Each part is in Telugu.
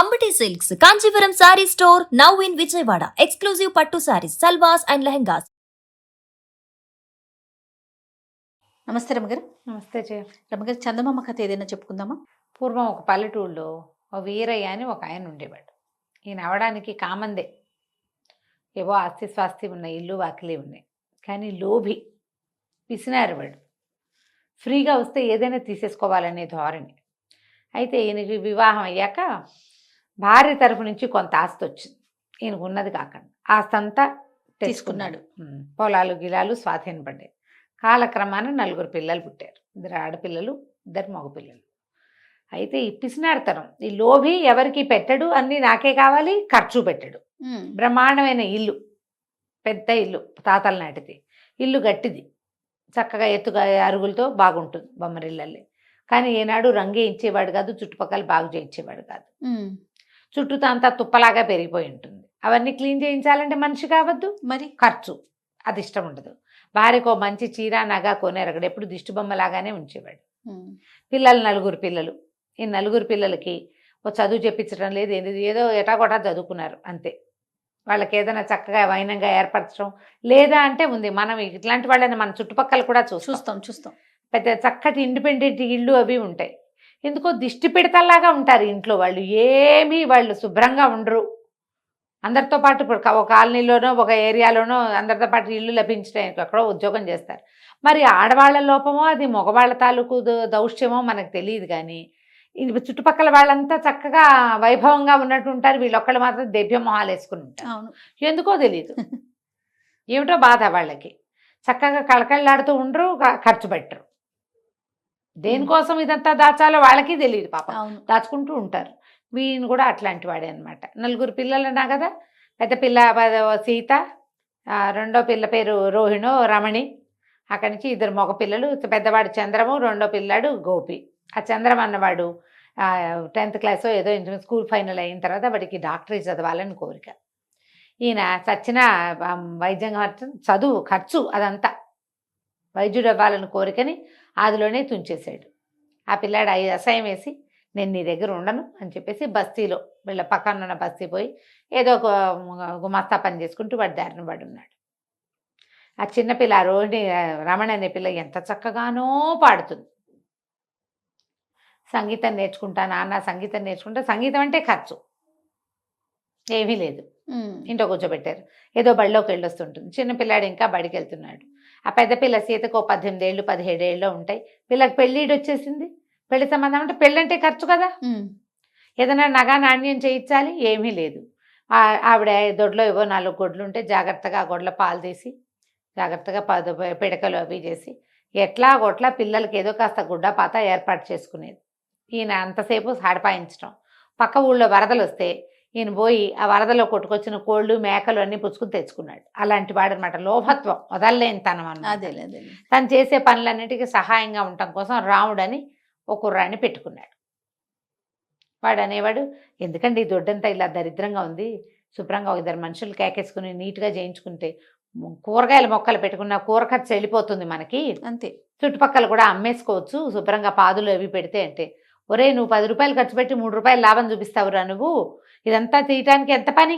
Ambati Silks, Kanchipuram Saree Store, now in Vijayawada. Exclusive Pattu Sarees, Salwas and Lehengas. నమస్తే రమగారు. నమస్తే జయ. రమగారు, చందమామ కథ ఏదైనా చెప్పుకుందామా? పూర్వం ఒక పల్లెటూళ్ళలో ఓ వీరయ్య అని ఒక ఆయన ఉండేవాడు. ఈయన అవడానికి కామందే, ఏవో ఆస్తి స్వాస్తి ఉన్నాయి, ఇల్లు వాకిలి ఉన్నాయి. కానీ లోభి, పిసినారువాడు. ఫ్రీగా వస్తే ఏదైనా తీసేసుకోవాలనే ధోరణి. అయితే ఈయనకి వివాహం అయ్యాక భార్య తరఫు నుంచి కొంత ఆస్తి వచ్చింది. ఈయనకు ఉన్నది కాకుండా ఆస్తి అంతా తీసుకున్నాడు. పొలాలు గిలాలు స్వాధీనపడ్డాయి. కాలక్రమాన 4 పిల్లలు పుట్టారు. 2 ఆడపిల్లలు, 2 మగపిల్లలు. అయితే ఈ పిసినాడతనం, ఈ లోభి ఎవరికి పెట్టడు, అన్నీ నాకే కావాలి, ఖర్చు పెట్టడు. బ్రహ్మాండమైన ఇల్లు, పెద్ద ఇల్లు, తాతల నాటిది ఇల్లు, గట్టిది, చక్కగా ఎత్తుగా అరుగులతో బాగుంటుంది బొమ్మరిల్లల్లి. కానీ ఏనాడు రంగే ఇచ్చేవాడు కాదు, చుట్టుపక్కల బాగు చేయించేవాడు కాదు. చుట్టూతో అంతా తుప్పలాగా పెరిగిపోయి ఉంటుంది. అవన్నీ క్లీన్ చేయించాలంటే మనిషి కావద్దు, మరి ఖర్చు, అది ఇష్టం ఉండదు. భార్యకో మంచి చీర నగ కొనేరగడు, ఎప్పుడు దిష్టి బొమ్మలాగానే ఉంచేవాడు. పిల్లలు 4 పిల్లలు. ఈ 4 పిల్లలకి ఓ చదువు చెప్పించడం లేదు, ఏదో ఎటాగొటా చదువుకున్నారు అంతే. వాళ్ళకి ఏదైనా చక్కగా వైనంగా ఏర్పరచడం లేదా అంటే ఉంది. మనం ఇట్లాంటి వాళ్ళని మన చుట్టుపక్కల కూడా చూస్తాం. పెద్ద చక్కటి ఇండిపెండెంట్ ఇళ్ళు అవి ఉంటాయి. ఎందుకో దిష్టి పిడతల్లాగా ఉంటారు ఇంట్లో వాళ్ళు. ఏమీ వాళ్ళు శుభ్రంగా ఉండరు. అందరితో పాటు ఇప్పుడు ఒక కాలనీలోనో ఒక ఏరియాలోనో అందరితో పాటు ఇల్లు లభించడానికి ఎక్కడో ఉద్యోగం చేస్తారు. మరి ఆడవాళ్ళ లోపమో అది మగవాళ్ళ తాలూకు దౌష్ట్యమో మనకు తెలియదు. కానీ చుట్టుపక్కల వాళ్ళంతా చక్కగా వైభవంగా ఉన్నట్టు ఉంటారు. వీళ్ళొక్కళ్ళు మాత్రం దెవ్య మొహాలు వేసుకుని ఉంటారు. ఎందుకో తెలియదు, ఏమిటో బాధ వాళ్ళకి. చక్కగా కళకళలాడుతూ ఉండరు, ఖర్చు పెట్టరు. దేనికోసం ఇదంతా దాచాలో వాళ్ళకి తెలియదు పాపం, దాచుకుంటూ ఉంటారు. వీళ్ళు కూడా అట్లాంటి వాడే అనమాట. 4 పిల్లలు అన్నా కదా. పెద్ద పిల్ల సీత, రెండో పిల్ల పేరు రోహిణో రమణి. అక్కడి నుంచి 2 మగ పిల్లలు, పెద్దవాడు చంద్రము, రెండో పిల్లాడు గోపి. ఆ చంద్రం అన్నవాడు 10th క్లాసో ఏదో స్కూల్ ఫైనల్ అయిన తర్వాత వాడికి డాక్టరేట్ చదవాలని కోరిక. ఈయన చచ్చిన వైద్యం చదువు ఖర్చు అదంతా వైద్యుడు అవ్వాలని కోరికని ఆదిలోనే తుంచేశాడు. ఆ పిల్లాడు అసహ్యం వేసి, నేను నీ దగ్గర ఉండను అని చెప్పేసి బస్తీలో వీళ్ళ పక్కన ఉన్న బస్తీ పోయి ఏదో ఒక గుమస్తా పని చేసుకుంటూ వాడి దారిన వాడు ఉన్నాడు. ఆ చిన్నపిల్ల రోహిణి రమణ అనే పిల్ల ఎంత చక్కగానో పాడుతుంది. సంగీతం నేర్చుకుంటా నాన్న, సంగీతం నేర్చుకుంటా. సంగీతం అంటే ఖర్చు ఏమీ లేదు. ఇంట్లో కూర్చోబెట్టారు. ఏదో బడిలోకి వెళ్ళొస్తుంటుంది. చిన్నపిల్లాడు ఇంకా బడికి వెళ్తున్నాడు. ఆ పెద్ద పిల్ల సీతకు 18 ఏళ్ళు 17 ఏళ్ళు ఉంటాయి. పిల్లకి పెళ్ళిడు వచ్చేసింది. పెళ్లి సంబంధం అంటే పెళ్ళంటే ఖర్చు కదా. ఏదైనా నగ నాణ్యం చేయించాలి, ఏమీ లేదు. ఆవిడ దొడ్లో ఏవో 4 గొడ్లు ఉంటే జాగ్రత్తగా ఆ గొడ్ల పాలు తీసి జాగ్రత్తగా పిడకలు అవి చేసి ఎట్లా గొట్లా పిల్లలకి ఏదో కాస్త గుడ్డ పాత ఏర్పాటు చేసుకునేది. ఈయన అంతసేపు సాడిపాయించడం. పక్క ఊళ్ళో వరదలు వస్తే ఈయన పోయి ఆ వరదలో కొట్టుకొచ్చిన కోళ్ళు మేకలు అన్నీ పుచ్చుకుని తెచ్చుకున్నాడు. అలాంటి వాడు అనమాట. లోభత్వం, వదలలేని తనం అన్నమాట. తను చేసే పనులన్నిటికీ సహాయంగా ఉండటం కోసం రాముడని ఒక కుర్రాన్ని పెట్టుకున్నాడు. వాడు అనేవాడు, ఎందుకండి ఈ దొడ్డంతా ఇలా దరిద్రంగా ఉంది, శుభ్రంగా 2 మనుషులు కేకేసుకుని నీట్గా చేయించుకుంటే కూరగాయల మొక్కలు పెట్టుకున్న కూర ఖర్చు వెళ్ళిపోతుంది మనకి, అంతే. చుట్టుపక్కల కూడా అమ్మేసుకోవచ్చు శుభ్రంగా పాదులు అవి పెడితే. అంటే ఒరే, నువ్వు 10 రూపాయలు ఖర్చు పెట్టి 3 రూపాయలు లాభం చూపిస్తావురా నువ్వు. ఇదంతా తీయటానికి ఎంత పని,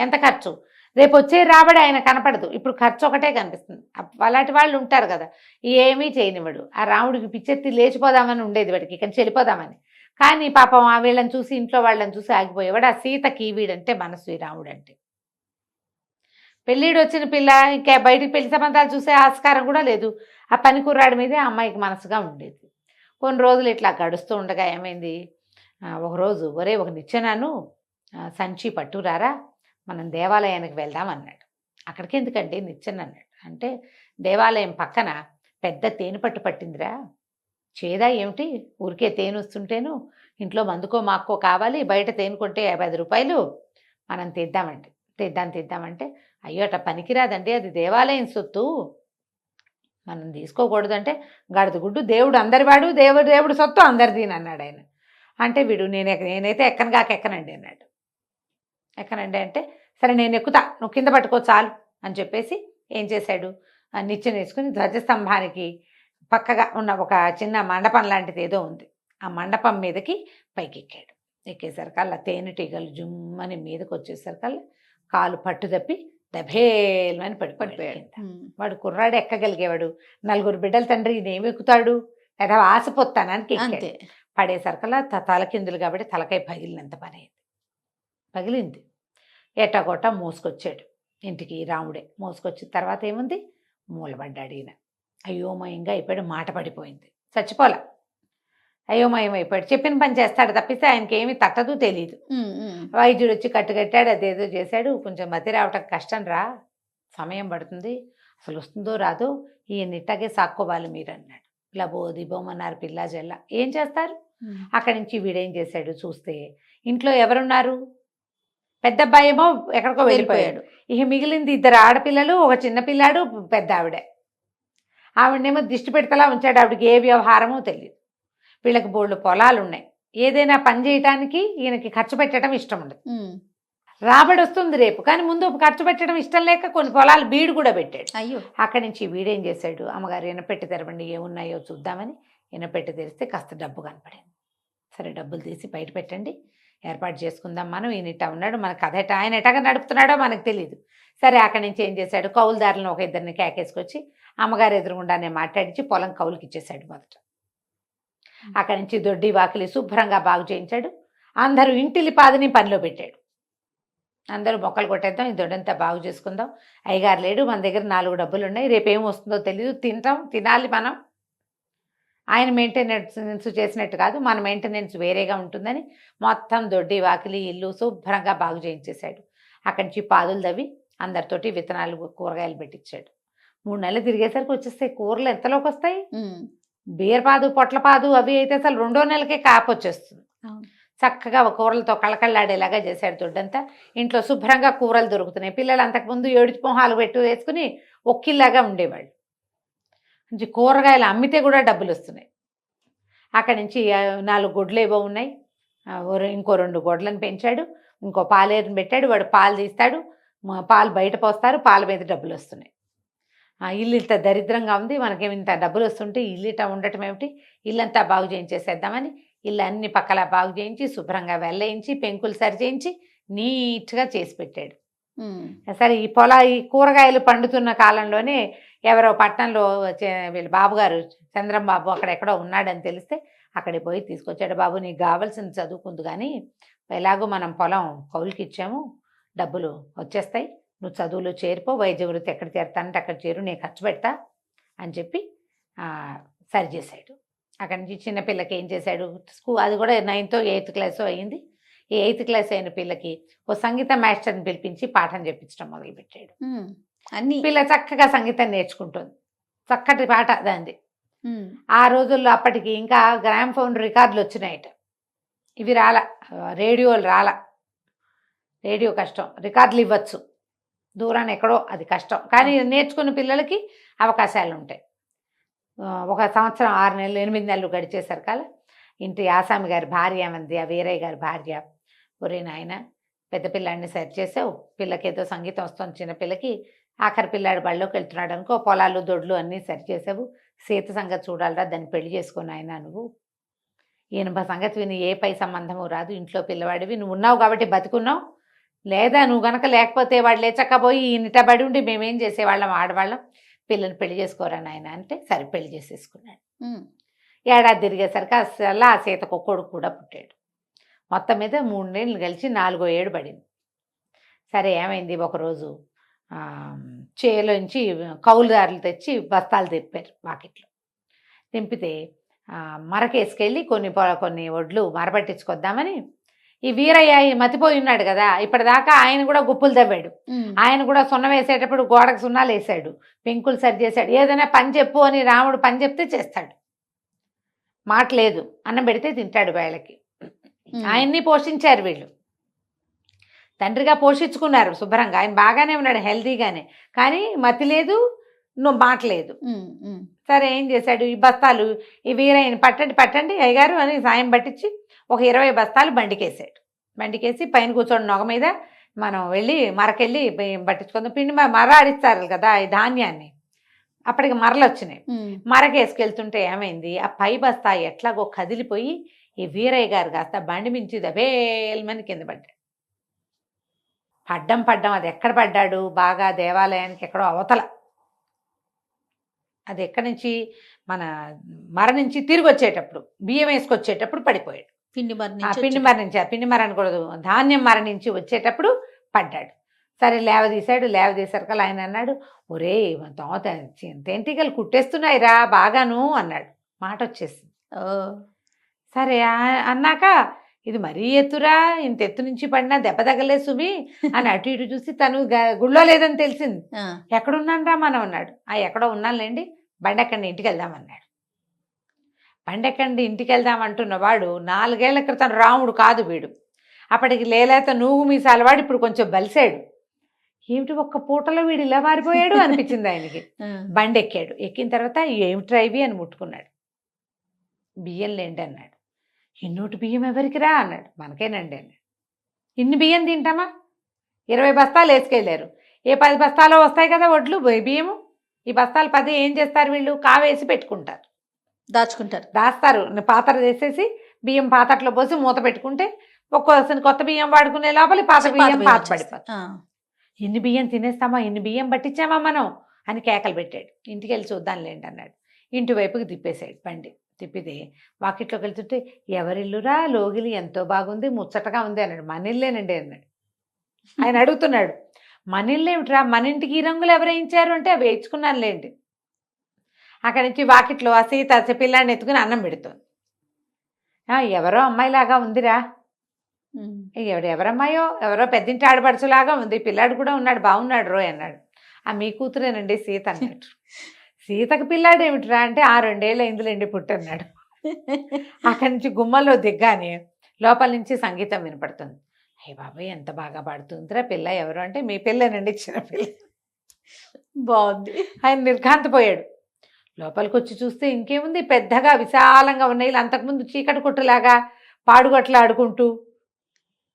ఎంత ఖర్చు. రేపు వచ్చే రాబడి ఆయన కనపడదు. ఇప్పుడు ఖర్చు ఒకటే కనిపిస్తుంది. అలాంటి వాళ్ళు ఉంటారు కదా, ఏమీ చేయనివాడు. ఆ రాముడికి పిచ్చెత్తి లేచిపోదామని ఉండేది వాడికి, కానీ చెడిపోదామని. కానీ పాపం ఆ వీళ్ళని చూసి, ఇంట్లో వాళ్ళని చూసి ఆగిపోయేవాడు. ఆ సీతకి వీడంటే మనసు, ఈ రాముడు అంటే. పెళ్ళిడు వచ్చిన పిల్ల ఇంకా బయటికి పెళ్లి సంబంధాలు చూసే ఆస్కారం కూడా లేదు. ఆ పని కుర్రాడి మీదే ఆ అమ్మాయికి మనసుగా ఉండేది. కొన్ని రోజులు ఇట్లా గడుస్తూ ఉండగా ఏమైంది, ఒకరోజు ఒరే ఒక నిచ్చెనాను సంచి పట్టురారా, మనం దేవాలయానికి వెళ్దాం అన్నాడు. అక్కడికి ఎందుకంటే నిచ్చెన అన్నాడు. అంటే దేవాలయం పక్కన పెద్ద తేనె పట్టు పట్టిందిరా, చేదా ఏమిటి, ఊరికే తేనె వస్తుంటేను ఇంట్లో మందుకో మాక్కో కావాలి, బయట తేనె కొంటే 50 రూపాయలు, మనం తీద్దామంటే అయ్యో అట్లా పనికిరాదండి, అది దేవాలయం సొత్తు, మనం తీసుకోకూడదంటే గడదగుడ్డు, దేవుడు అందరివాడు, దేవుడు సొత్తు అందరిది అన్నాడు ఆయన. అంటే వీడు నేనైతే ఎక్కనండి అన్నాడు. ఎక్కనండి అంటే సరే నేను ఎక్కుతా, నువ్వు కింద పట్టుకో చాలు అని చెప్పేసి ఏం చేశాడు, నిచ్చెన వేసుకుని ధ్వజస్తంభానికి పక్కగా ఉన్న ఒక చిన్న మండపం లాంటిది ఏదో ఉంది, ఆ మండపం మీదకి పైకెక్కాడు. ఎక్కేసరికల్లా తేనెటీగలు జుమ్మని మీదకి వచ్చేసరికల్లా కాలు పట్టు తప్పి దభేల్మని పడిపోయాడు. వాడు కుర్రాడు ఎక్కగలిగేవాడు, 4 బిడ్డల తండ్రి ఈయన ఎక్కుతాడు లేదా ఆశపోతానానికి అంతే. పడేసరికల్లా తలకిందులు కాబట్టి తలకాయ పగిలినంత పని అయింది. పగిలింది. ఎట్టగొట్ట మోసుకొచ్చాడు ఇంటికి. రాముడే మోసుకొచ్చిన తర్వాత ఏముంది, మూలబడ్డాడు ఈయన. అయోమయంగా అయిపోయాడు, మాట పడిపోయింది. చచ్చిపోలా, అయోమయం అయిపోయాడు. చెప్పిన పని చేస్తాడు తప్పిస్తే ఆయనకి ఏమీ తట్టదు, తెలియదు. వైద్యుడు వచ్చి కట్టుకట్టాడు, అదేదో చేశాడు. కొంచెం మతి రావటం కష్టం రా, సమయం పడుతుంది, అసలు వస్తుందో రాదో, ఈయన ఇట్టాగే సాక్కోవాలి మీరు అన్నాడు. ఇలా బోమన్నారు పిల్ల జల్ల. ఏం చేస్తారు? అక్కడి నుంచి వీడేం చేశాడు చూస్తే, ఇంట్లో ఎవరున్నారు, పెద్ద అబ్బాయి ఏమో ఎక్కడికో వెళ్ళిపోయాడు. ఇక మిగిలింది 2 ఆడపిల్లలు, ఒక చిన్న పిల్లాడు, పెద్ద ఆవిడనేమో దిష్టి పెడతలా ఉంచాడు. ఆవిడకి ఏ వ్యవహారమో తెలియదు. వీళ్ళకి బోళ్ళు పొలాలు ఉన్నాయి. ఏదైనా పని చేయటానికి ఈయనకి ఖర్చు పెట్టడం ఇష్టం ఉండదు. రాబడి వస్తుంది రేపు, కానీ ముందు ఖర్చు పెట్టడం ఇష్టం లేక కొన్ని పొలాలు బీడు కూడా పెట్టాడు. అయ్యో. అక్కడి నుంచి వీడేం చేశాడు, అమ్మగారు ఎనపెట్టి తెరవండి ఏమున్నాయో చూద్దామని ఎనపెట్టి తెరిస్తే కాస్త డబ్బు కనపడింది. సరే డబ్బులు తీసి బయట పెట్టండి, ఏర్పాటు చేసుకుందాం మనం. ఈయన ఇట్టా ఉన్నాడు, మన కథ ఎట్టా, ఆయన ఎట్టగా నడుపుతున్నాడో మనకు తెలియదు. సరే అక్కడి నుంచి ఏం చేశాడు, కౌలుదారులను ఒక 2 కేకేసుకొచ్చి అమ్మగారు ఎదురుగుండానే మాట్లాడించి పొలం కౌలుకి ఇచ్చేశాడు మొదట. అక్కడి నుంచి దొడ్డి వాకిలి శుభ్రంగా బాగు చేయించాడు. అందరూ ఇంటిలి పాదిని పనిలో పెట్టాడు. అందరూ మొక్కలు కొట్టేద్దాం, ఈ దొడ్డంతా బాగు చేసుకుందాం. అయ్యగారు లేడు, మన దగ్గర 4 డబ్బులు ఉన్నాయి, రేపు ఏం వస్తుందో తెలియదు, తినాలి మనం. ఆయన మెయింటెనెన్స్ చేసినట్టు కాదు, మన మెయింటెనెన్స్ వేరేగా ఉంటుందని మొత్తం దొడ్డి వాకిలి ఇల్లు శుభ్రంగా బాగు చేయించేశాడు. అక్కడి నుంచి పాదులు తవ్వి అందరితోటి విత్తనాలు కూరగాయలు పెట్టించాడు. 3 నెలలు తిరిగేసరికి వచ్చేస్తాయి కూరలు. ఎంతలోకి వస్తాయి? బీరపాదు పొట్లపాదు అవి అయితే అసలు 2వ నెలకే కాపు వచ్చేస్తుంది. చక్కగా కూరలతో కళకళ్ళాడేలాగా చేశాడు దొడ్డంతా. ఇంట్లో శుభ్రంగా కూరలు దొరుకుతున్నాయి. పిల్లలు అంతకుముందు ఏడుచు మొహాలు వేసుకుని ఒక్కిల్లాగా ఉండేవాళ్ళు. మంచి కూరగాయలు అమ్మితే కూడా డబ్బులు వస్తున్నాయి. అక్కడి నుంచి 4 గొడ్లు ఏవో ఉన్నాయి, ఇంకో 2 గొడ్లను పెంచాడు. ఇంకో పాలేరుని పెట్టాడు, వాడు పాలు తీస్తాడు, పాలు బయట పోస్తారు, పాల మీద డబ్బులు వస్తున్నాయి. ఇల్లు ఇంత దరిద్రంగా ఉంది, మనకేమి ఇంత డబ్బులు వస్తుంటే ఇల్లు ఇట్లా ఉండటం ఏమిటి, ఇల్లంతా బాగు చేయించేసేద్దామని ఇల్లు అన్ని పక్కల బాగు చేయించి శుభ్రంగా వెళ్ళేయించి పెంకులు సరి చేయించి నీట్గా చేసి పెట్టాడు. సరే ఈ కూరగాయలు పండుతున్న కాలంలోనే ఎవరో పట్టణంలో వీళ్ళ బాబుగారు చంద్రం బాబు అక్కడెక్కడో ఉన్నాడని తెలిస్తే అక్కడికి పోయి తీసుకొచ్చాడు. బాబు నీకు కావాల్సింది చదువుకుంది, కానీ ఎలాగో మనం పొలం కౌలుకి ఇచ్చాము, డబ్బులు వచ్చేస్తాయి, నువ్వు చదువులో చేరిపో, వైద్య వృత్తి ఎక్కడ చేరుతానంటే అక్కడ చేరు, నేను ఖర్చు పెడతా అని చెప్పి సరిచేశాడు. అక్కడి నుంచి చిన్నపిల్లకి ఏం చేశాడు, అది కూడా 9th or 8th క్లాస్ అయ్యింది. ఈ 8th క్లాస్ అయిన పిల్లకి ఓ సంగీత మాస్టర్ని పిలిపించి పాఠం చెప్పించడం మొదలుపెట్టాడు. పిల్ల చక్కగా సంగీతం నేర్చుకుంటుంది, చక్కటి పాట దాంది. ఆ రోజుల్లో అప్పటికి ఇంకా గ్రామ్ఫోన్ రికార్డులు వచ్చినాయట. ఇవి రేడియోలు రేడియో కష్టం, రికార్డులు ఇవ్వచ్చు దూరాన్ని ఎక్కడో, అది కష్టం. కానీ నేర్చుకున్న పిల్లలకి అవకాశాలు ఉంటాయి. ఒక సంవత్సరం 6 నెలలు 8 నెలలు గడిచేసరికల్లా ఇంటి ఆసామి గారి భార్య మంది, ఆ వీరయ్య గారి భార్య, ఒరే నాయన పెద్ద పిల్లాడిని సరి చేసావు, పిల్లకి ఏదో సంగీతం వస్తుంది, చిన్నపిల్లకి ఆఖరి పిల్లాడు బళ్ళోకి వెళ్తున్నాడు అనుకో, పొలాలు దొడ్లు అన్నీ సరి చేసావు, సీత సంగతి చూడాలరా, దాన్ని పెళ్లి చేసుకుని ఆయన నువ్వు, ఈయన సంగతి విని ఏ పై సంబంధము రాదు, ఇంట్లో పిల్లవాడివి, నువ్వు ఉన్నావు కాబట్టి బతుకున్నావు, లేదా నువ్వు గనక లేకపోతే వాడు లేచక్కపోయి ఈయనట బడి ఉండి మేమేం చేసేవాళ్ళం, ఆడవాళ్ళం, పిల్లని పెళ్లి చేసుకోరా నాయన అంటే సరే పెళ్లి చేసేసుకున్నాడు. ఏడాది తిరిగేసరికి అసలు ఆ సీతకు కొడుకు కూడా పుట్టాడు. మొత్తం మీద 3 నెలలు కలిసి 4వ ఏడు పడింది. సరే ఏమైంది, ఒకరోజు చేలోంచి కౌలుదారులు తెచ్చి బస్తాలు తిప్పారు వాకిట్లో. దింపితే మరకేసుకెళ్ళి కొన్ని వడ్లు మరపట్టించుకొద్దామని ఈ వీరయ్య మతిపోయి ఉన్నాడు కదా, ఇప్పటిదాకా ఆయన కూడా గుప్పులు తవ్వాడు, ఆయన కూడా సున్నం వేసేటప్పుడు గోడకు సున్నాలు వేసాడు, పెంకులు సరి చేశాడు. ఏదైనా పని చెప్పు అని రాముడు పని చెప్తే చేస్తాడు, మాట లేదు, అన్నం పెడితే తింటాడు. వేళకి ఆయన్ని పోషించారు వీళ్ళు, తండ్రిగా పోషించుకున్నారు శుభ్రంగా. ఆయన బాగానే ఉన్నాడు, హెల్తీగానే, కానీ మతి లేదు, మాట లేదు. సరే ఏం చేశాడు, ఈ బస్తాలు ఈ వీరయ్యని పట్టండి అయ్యగారు అని సాయం పట్టించి ఒక 20 బస్తాలు బండికేసాడు. బండికేసి పైన కూర్చోండి నొగ మీద, మనం వెళ్ళి మరకెళ్ళి పట్టించుకుందాం. పిండి మర ఆడిస్తారు కదా ఈ ధాన్యాన్ని, అప్పటికి మరలు వచ్చినాయి. మరకేసుకెళ్తుంటే ఏమైంది, ఆ పై బస్తా ఎట్లాగో కదిలిపోయి ఈ వీరయ్య గారు కాస్త బండి మించి దబేల్మని కింద పడ్డాడు. పడ్డం అది ఎక్కడ పడ్డాడు, బాగా దేవాలయానికి ఎక్కడో అవతల, అది ఎక్కడి నుంచి మన మరణించి తిరిగి వచ్చేటప్పుడు బియ్యం వేసుకొచ్చేటప్పుడు పడిపోయాడు. పిండి పిండి మరణకూడదు, ధాన్యం మరణించి వచ్చేటప్పుడు పడ్డాడు. సరే లేవదీశారు ఆయన అన్నాడు, ఒరే దోత తేంటికలు కుట్టేస్తున్నాయిరా బాగాను అన్నాడు. మాట వచ్చేసింది. సరే అన్నాక ఇది మరీ ఎత్తురా, ఇంత ఎత్తు నుంచి పడినా దెబ్బ తగలే సుమి అని అటు ఇటు చూసి తను గుళ్ళో లేదని తెలిసింది. ఎక్కడున్నానరా మనం అన్నాడు. ఎక్కడో ఉన్నానులేండి, బండి ఎక్కండి ఇంటికి వెళ్దామన్నాడు. బండి ఎక్కండి ఇంటికి వెళ్దామంటున్న వాడు 4 ఏళ్ల క్రితం రాముడు కాదు వీడు. అప్పటికి లేలేత నువ్వు మీసాలవాడు ఇప్పుడు కొంచెం బలిసాడు. ఏమిటి ఒక్క పూటలో వీడు ఇలా మారిపోయాడు అనిపించింది ఆయనకి. బండి ఎక్కాడు. ఎక్కిన తర్వాత ఏమిట్రా ఇవి అని ముట్టుకున్నాడు. బియ్యం లేండి అన్నాడు. ఇన్నోటి బియ్యం ఎవరికిరా అన్నాడు. మనకేనండి అన్నాడు. ఇన్ని బియ్యం తింటామా? 20 బస్తాలు వేసుకెళ్ళారు. ఏ 10 బస్తాలో వస్తాయి కదా వడ్లు బియ్యము. ఈ బస్తాలు 10 ఏం చేస్తారు వీళ్ళు? కావేసి పెట్టుకుంటారు, దాస్తారు. పాత్ర చేసేసి బియ్యం పాత్రలో పోసి మూత పెట్టుకుంటే ఒక్కోసారి కొత్త బియ్యం వాడుకునే లోపల పాత బియ్యం పాత పడిపోతుంది. ఇన్ని బియ్యం తినేస్తామా, ఇన్ని బియ్యం పట్టించామా మనం అని కేకలు పెట్టాడు. ఇంటికి వెళ్ళి చూద్దాంలేండి అన్నాడు. ఇంటి వైపుకి తిప్పేశాడు బండి. తిప్పితే వాకిట్లోకి వెళ్తుంటే ఎవరిల్లురా లోగిలి ఎంతో బాగుంది, ముచ్చటగా ఉంది అన్నాడు. మన ఇల్లేనండి అన్నాడు. ఆయన అడుగుతున్నాడు, మన ఇల్లు ఏమిట్రా, మన ఇంటికి ఈ రంగులు ఎవరు వేయించారు అంటే అవి వేయించుకున్నానులేండి. అక్కడి నుంచి వాకిట్లో ఆ సీత పిల్లాన్ని ఎత్తుకుని అన్నం పెడుతుంది. ఎవరో అమ్మాయిలాగా ఉందిరా, ఎవరమ్మాయో ఎవరో పెద్దింటి ఆడపడుచులాగా ఉంది, పిల్లాడు కూడా ఉన్నాడు, బాగున్నాడు రోయ్ అన్నాడు. మీ కూతురేనండి సీత అన్నట్టు. సీతకు పిల్లాడు ఏమిట్రా అంటే 2 ఏళ్ళు అయిందిలేండి పుట్టన్నాడు. అక్కడి నుంచి గుమ్మలో దిగ్గానే లోపల నుంచి సంగీతం వినపడుతుంది. అయ్య బాబాయ్ ఎంత బాగా పాడుతుందిరా పిల్ల, ఎవరు అంటే మీ పిల్లనండి, చిన్న పిల్ల. బాగుంది. ఆయన నిర్ఘాంతపోయాడు. లోపలికి వచ్చి చూస్తే ఇంకేముంది, పెద్దగా విశాలంగా ఉన్న ఇల్లు. అంతకుముందు చీకటి కొట్టులాగా పాడుగట్లా ఆడుకుంటూ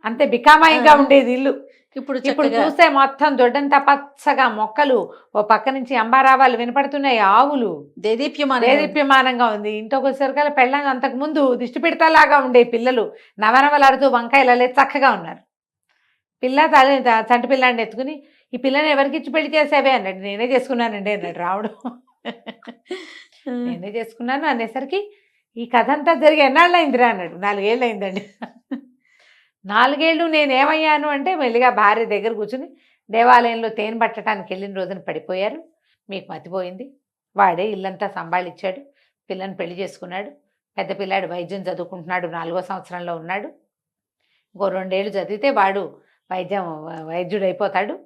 అంతే బికామాయిగా ఉండేది ఇల్లు. ఇప్పుడు చూస్తే మొత్తం దొడ్డంతా పచ్చగా మొక్కలు, ఓ పక్క నుంచి అంబారావాలు వినపడుతున్నాయి, ఆవులు, దేదీప్యమానంగా ఉంది. ఇంట్లోకి వచ్చేసరికల పెళ్ళంగా అంతకు ముందు దిష్టి పెడతాలాగా ఉండే పిల్లలు నవనవలాడుతూ వంకాయలలే చక్కగా ఉన్నారు. పిల్ల చంటి పిల్లాడిని ఎత్తుకుని ఈ పిల్లని ఎవరికి ఇచ్చి పెళ్లి చేసావే అన్నాడు. నేనే చేసుకున్నానండి అన్నాడు రావుడు. నేనే చేసుకున్నాను అనేసరికి ఈ కథ అంతా జరిగి ఎన్నాళ్ళు అయిందిరా అన్నాడు. 4 ఏళ్ళు అయిందండి. 4 ఏళ్ళు నేనేమయ్యాను అంటే మెల్లిగా భార్య దగ్గర కూర్చుని దేవాలయంలో తేనె పట్టడానికి వెళ్ళిన రోజున పడిపోయారు, మీకు మతిపోయింది. వాడే ఇల్లంతా సంభాళించాడు, పిల్లని పెళ్లి చేసుకున్నాడు. పెద్ద పిల్లాడు వైద్యం చదువుకుంటున్నాడు, 4వ సంవత్సరంలో ఉన్నాడు. ఇంకో 2 ఏళ్ళు చదివితే వాడు వైద్యుడు అయిపోతాడు.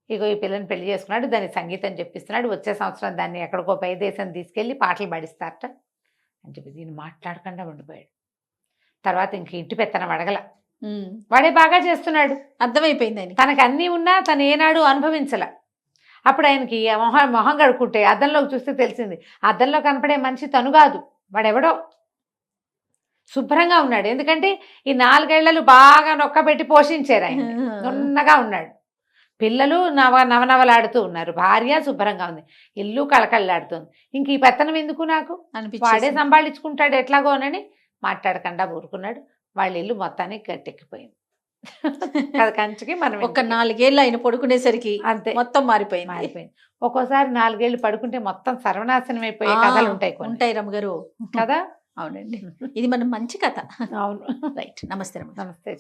ఇగో ఈ పిల్లని పెళ్లి చేసుకున్నాడు, దానికి సంగీతం చెప్పిస్తున్నాడు. వచ్చే సంవత్సరం దాన్ని ఎక్కడికో పై దేశం తీసుకెళ్ళి పాటలు పాడిస్తారట అని చెప్పి దీన్ని మాట్లాడకుండా ఉండిపోయాడు. తర్వాత ఇంక ఇంటి పెత్తనం అడగల, వాడే బాగా చేస్తున్నాడు, అర్థమైపోయింది ఆయన. తనకు అన్నీ ఉన్నా తను ఏనాడు అనుభవించల. అప్పుడు ఆయనకి మొహం కడుక్కుంటే అద్దంలోకి చూస్తే తెలిసింది, అద్దంలో కనపడే మనిషి తను కాదు, వాడెవడో. శుభ్రంగా ఉన్నాడు, ఎందుకంటే ఈ 4 ఏళ్లలో బాగా నొక్కబెట్టి పోషించారు ఆయన. నున్నగా ఉన్నాడు, పిల్లలు నవనవలాడుతూ ఉన్నారు, భార్య శుభ్రంగా ఉంది, ఇల్లు కళకళలాడుతుంది. ఇంక ఈ పెత్తనం ఎందుకు నాకు, వాడే సంభాళించుకుంటాడు ఎట్లాగోనని మాట్లాడకుండా ఊరుకున్నాడు. వాళ్ళ ఇల్లు మొత్తానికి గట్టెక్కిపోయింది. కంచికి మనం ఒక 4 ఏళ్ళు ఆయన పడుకునేసరికి అంతే మొత్తం మారిపోయింది. ఒక్కోసారి 4 ఏళ్ళు పడుకుంటే మొత్తం సర్వనాశనం అయిపోయే కథలు ఉంటాయి రమ్మగారు కదా. అవునండి, ఇది మనం మంచి కథ. అవును. రైట్. నమస్తే. నమస్తే.